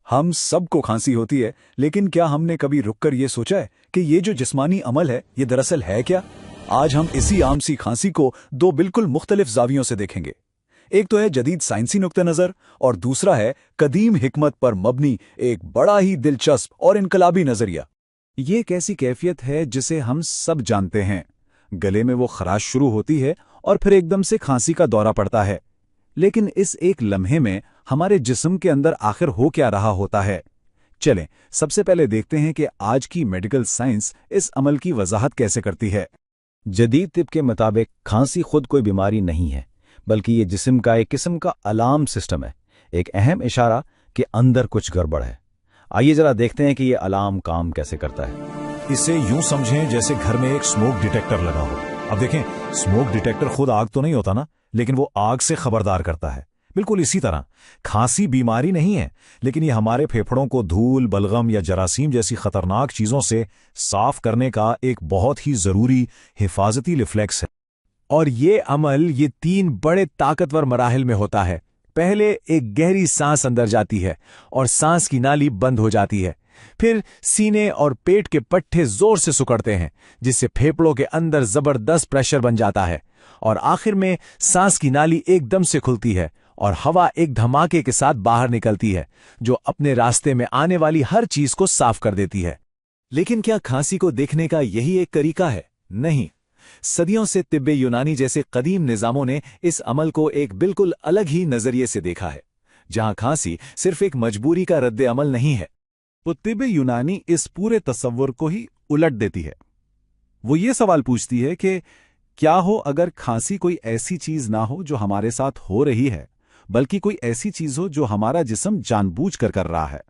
हम सबको खांसी होती है, लेकिन क्या हमने कभी रुककर ये सोचा है कि ये जो जिस्मानी अमल है ये दरअसल है क्या? आज हम इसी आम सी खांसी को दो बिल्कुल मुख्तलिफ जावियों से देखेंगे। एक तो है जदीद साइंसी नुक्ते नज़र और दूसरा है कदीम हिकमत पर मबनी एक बड़ा ही दिलचस्प और इनकलाबी नज़रिया। ये एक ऐसी कैफियत है जिसे हम सब जानते हैं। गले में वो खराश शुरू होती है और फिर एकदम से खांसी का दौरा पड़ता है। लेकिन इस एक लम्हे में हमारे जिस्म के अंदर आखिर हो क्या रहा होता है? चलें सबसे पहले देखते हैं कि आज की मेडिकल साइंस इस अमल की वजाहत कैसे करती है। जदीद तिब के मुताबिक खांसी खुद कोई बीमारी नहीं है, बल्कि ये जिस्म का एक किस्म का अलार्म सिस्टम है, एक अहम इशारा कि अंदर कुछ गड़बड़ है। आइए जरा देखते हैं कि ये अलार्म काम कैसे करता है। इसे यूं समझें जैसे घर में एक स्मोक डिटेक्टर लगा हो। अब देखें, स्मोक डिटेक्टर खुद आग तो नहीं होता ना, लेकिन वो आग से खबरदार करता है। बिल्कुल इसी तरह खांसी बीमारी नहीं है, लेकिन ये हमारे फेफड़ों को धूल, बलगम या जरासीम जैसी खतरनाक चीजों से साफ करने का एक बहुत ही जरूरी हिफाजती रिफ्लेक्स है। और ये अमल ये 3 बड़े ताकतवर मराहिल में होता है। पहले एक गहरी सांस अंदर जाती है और सांस की नाली बंद हो जाती है। फिर सीने और पेट के पट्टे जोर से सिकुड़ते हैं, जिससे फेफड़ों के अंदर जबरदस्त प्रेशर बन जाता है। और आखिर में सांस की नाली एकदम से खुलती है और हवा एक धमाके के साथ बाहर निकलती है, जो अपने रास्ते में आने वाली हर चीज को साफ कर देती है। लेकिन क्या खांसी को देखने का यही एक तरीका है? नहीं। सदियों से तिब्बे यूनानी जैसे कदीम निजामों ने इस अमल को एक बिल्कुल अलग ही नजरिए से देखा है, जहां खांसी सिर्फ एक मजबूरी का रद्द अमल नहीं है। तो तिब्बे यूनानी इस पूरे तस्वुर को ही उलट देती है। वो ये सवाल पूछती है कि क्या हो अगर खांसी कोई ऐसी चीज ना हो जो हमारे साथ हो रही है, बल्कि कोई ऐसी चीज हो जो हमारा जिस्म जानबूझकर कर रहा है।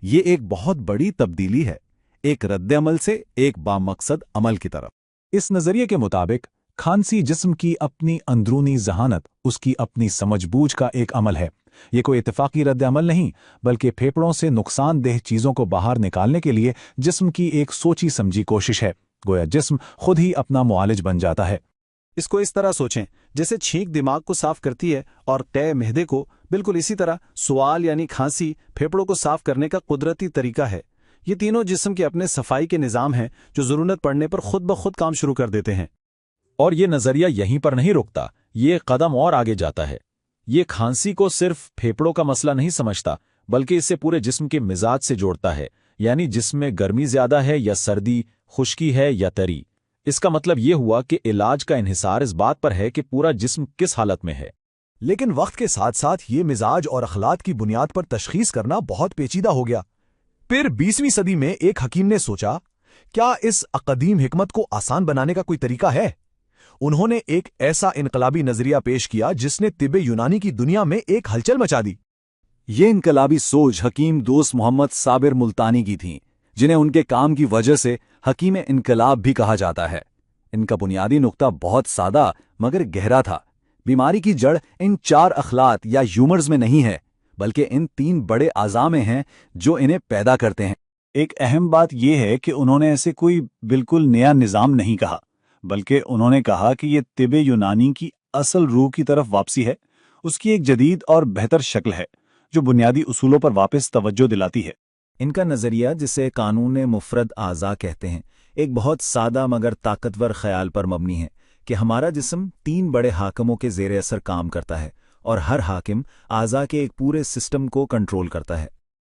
ये एक बहुत बड़ी तब्दीली है, एक रद्द अमल से एक बामकसद अमल की तरफ। इस नजरिए के मुताबिक खांसी जिस्म की अपनी अंदरूनी जहानत, उसकी अपनी समझबूझ का एक अमल है। ये कोई इत्तेफाकी रद्द अमल नहीं, बल्कि फेफड़ों से नुकसानदेह चीजों को बाहर निकालने के लिए जिस्म की एक सोची समझी कोशिश है। गोया जिस्म खुद ही अपना मुआलिज बन जाता है। इसको इस तरह सोचें जैसे छींक दिमाग को साफ करती है और तय महदे को। बिल्कुल इसी तरह सुआल यानी खांसी फेफड़ों को साफ करने का कुदरती तरीका है। ये तीनों जिस्म के अपने सफाई के निज़ाम हैं जो ज़रूरत पड़ने पर खुद ब खुद काम शुरू कर देते हैं। और ये नजरिया यहीं पर नहीं रुकता, ये कदम और आगे जाता है। ये खांसी को सिर्फ फेफड़ों का मसला नहीं समझता, बल्कि इसे पूरे जिस्म के मिजाज से जोड़ता है। यानी जिस्म में गर्मी ज्यादा है या सर्दी, खुश्की है या तरी। इसका मतलब ये हुआ कि इलाज का इन्हिसार इस बात पर है कि पूरा जिस्म किस हालत में है। लेकिन वक्त के साथ साथ ये मिजाज और अखलाक की बुनियाद पर तशखीस करना बहुत पेचीदा हो गया। फिर 20वीं सदी में एक हकीम ने सोचा, क्या इस अकदीम हिकमत को आसान बनाने का कोई तरीका है? उन्होंने एक ऐसा इनकलाबी नजरिया पेश किया जिसने तिब्बे यूनानी की दुनिया में एक हलचल मचा दी। ये इनकलाबी सोच हकीम दोस्त मोहम्मद साबिर मुल्तानी की थी, जिन्हें उनके काम की वजह से हकीम इनकलाब भी कहा जाता है। इनका बुनियादी नुक्ता बहुत सादा मगर गहरा था। बीमारी की जड़ इन 4 अखलात या ह्यूमर्स में नहीं है, बल्कि इन 3 बड़े आज़ा में हैं जो इन्हें पैदा करते हैं। एक अहम बात यह है कि उन्होंने ऐसे कोई बिल्कुल नया निज़ाम नहीं कहा, बल्कि उन्होंने कहा कि ये तिब्बे यूनानी की असल रूह की तरफ वापसी है, उसकी एक जदीद और बेहतर शक्ल है जो बुनियादी उसूलों पर वापस तवज्जो दिलाती है। इनका नजरिया, जिसे कानून मुफरद आज़ा कहते हैं, एक बहुत सादा मगर ताकतवर ख्याल पर मबनी है कि हमारा जिस्म 3 बड़े हाकिमों के ज़ेरे असर काम करता है और हर हाकिम आज़ा के एक पूरे सिस्टम को कंट्रोल करता है।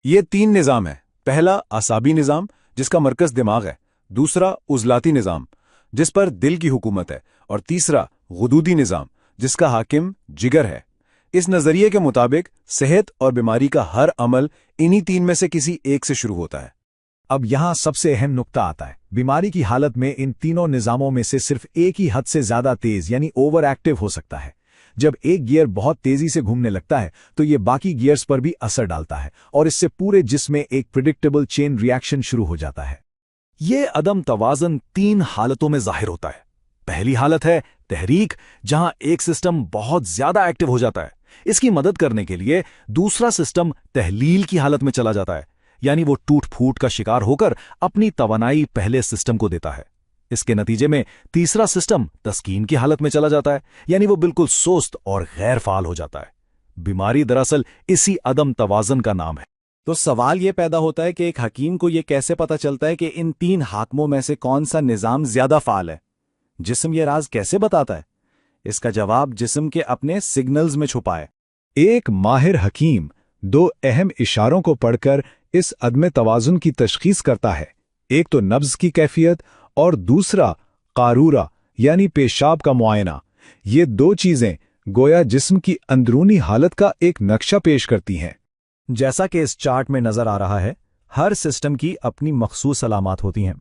ये 3 निज़ाम है। पहला आसाबी निज़ाम, जिसका मरकज दिमाग है। दूसरा उज़लाती निज़ाम, जिस पर दिल की हुकूमत है। और तीसरा गुदूदी निज़ाम, जिसका हाकिम जिगर है। इस नज़रिए के मुताबिक सेहत और बीमारी का हर अमल इन्हीं 3 में से किसी एक से शुरू होता है। अब यहां सबसे अहम नुक्ता आता है। बीमारी की हालत में इन तीनों निज़ामों में से सिर्फ एक ही हद से ज्यादा तेज यानी ओवर एक्टिव हो सकता है। जब एक गियर बहुत तेजी से घूमने लगता है तो ये बाकी गियर्स पर भी असर डालता है और इससे पूरे जिस्म में एक प्रिडिक्टेबल चेन रिएक्शन शुरू हो जाता है। ये अदम तवाज़न 3 हालतों में जाहिर होता है। पहली हालत है तहरीक, जहां एक सिस्टम बहुत ज्यादा एक्टिव हो जाता है। इसकी मदद करने के लिए दूसरा सिस्टम तहलील की हालत में चला जाता है, यानी वो टूट फूट का शिकार होकर अपनी तवानाई पहले सिस्टम को देता है। इसके नतीजे में तीसरा सिस्टम तस्कीन की हालत में चला जाता है, यानी वो बिल्कुल सुस्त और गैर फाल हो जाता है। बीमारी दरअसल इसी अदम तवाज़न का नाम है। تو سوال یہ پیدا ہوتا ہے کہ ایک حکیم کو یہ کیسے پتا چلتا ہے کہ ان 3 حاکموں میں سے کون سا نظام زیادہ فعال ہے؟ جسم یہ راز کیسے بتاتا ہے؟ اس کا جواب جسم کے اپنے سگنلز میں چھپا ہے۔ ایک ماہر حکیم 2 اہم اشاروں کو پڑھ کر اس عدم توازن کی تشخیص کرتا ہے، ایک تو نبض کی کیفیت اور دوسرا قارورہ یعنی پیشاب کا معائنہ۔ یہ 2 چیزیں گویا جسم کی اندرونی حالت کا ایک نقشہ پیش کرتی ہیں۔ جیسا کہ اس چارٹ میں نظر آ رہا ہے، ہر سسٹم کی اپنی مخصوص علامات ہوتی ہیں۔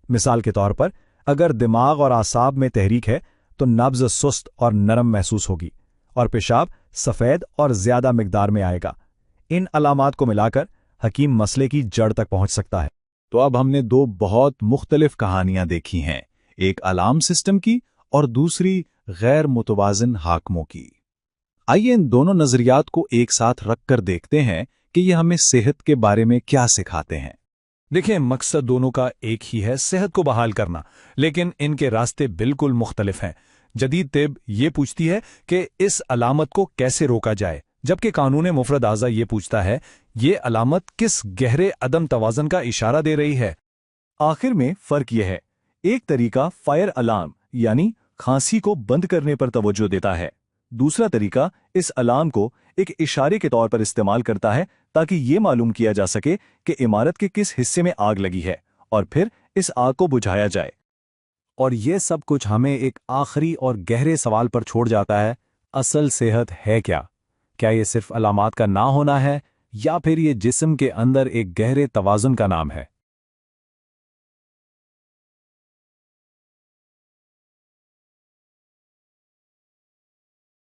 مثال کے طور پر اگر دماغ اور اعصاب میں تحریک ہے تو نبض سست اور نرم محسوس ہوگی اور پیشاب سفید اور زیادہ مقدار میں آئے گا۔ ان علامات کو ملا کر حکیم مسئلے کی جڑ تک پہنچ سکتا ہے۔ تو اب ہم نے 2 بہت مختلف کہانیاں دیکھی ہیں، ایک الارم سسٹم کی اور دوسری غیر متوازن حاکموں کی۔ آئیے ان دونوں نظریات کو ایک ساتھ رکھ کر دیکھتے ہیں کہ یہ ہمیں صحت کے بارے میں کیا سکھاتے ہیں۔ دیکھیں، مقصد دونوں کا ایک ہی ہے، صحت کو بحال کرنا، لیکن ان کے راستے بالکل مختلف ہیں۔ جدید طب یہ پوچھتی ہے کہ اس علامت کو کیسے روکا جائے، جبکہ قانون مفرد اعضاء یہ پوچھتا ہے یہ علامت کس گہرے عدم توازن کا اشارہ دے رہی ہے۔ آخر میں فرق یہ ہے، ایک طریقہ فائر الارم یعنی کھانسی کو بند کرنے پر توجہ دیتا ہے، دوسرا طریقہ اس الارم کو ایک اشارے کے طور پر استعمال کرتا ہے تاکہ یہ معلوم کیا جا سکے کہ عمارت کے کس حصے میں آگ لگی ہے اور پھر اس آگ کو بجھایا جائے۔ اور یہ سب کچھ ہمیں ایک آخری اور گہرے سوال پر چھوڑ جاتا ہے، اصل صحت ہے کیا؟ کیا یہ صرف علامات کا نہ ہونا ہے یا پھر یہ جسم کے اندر ایک گہرے توازن کا نام ہے؟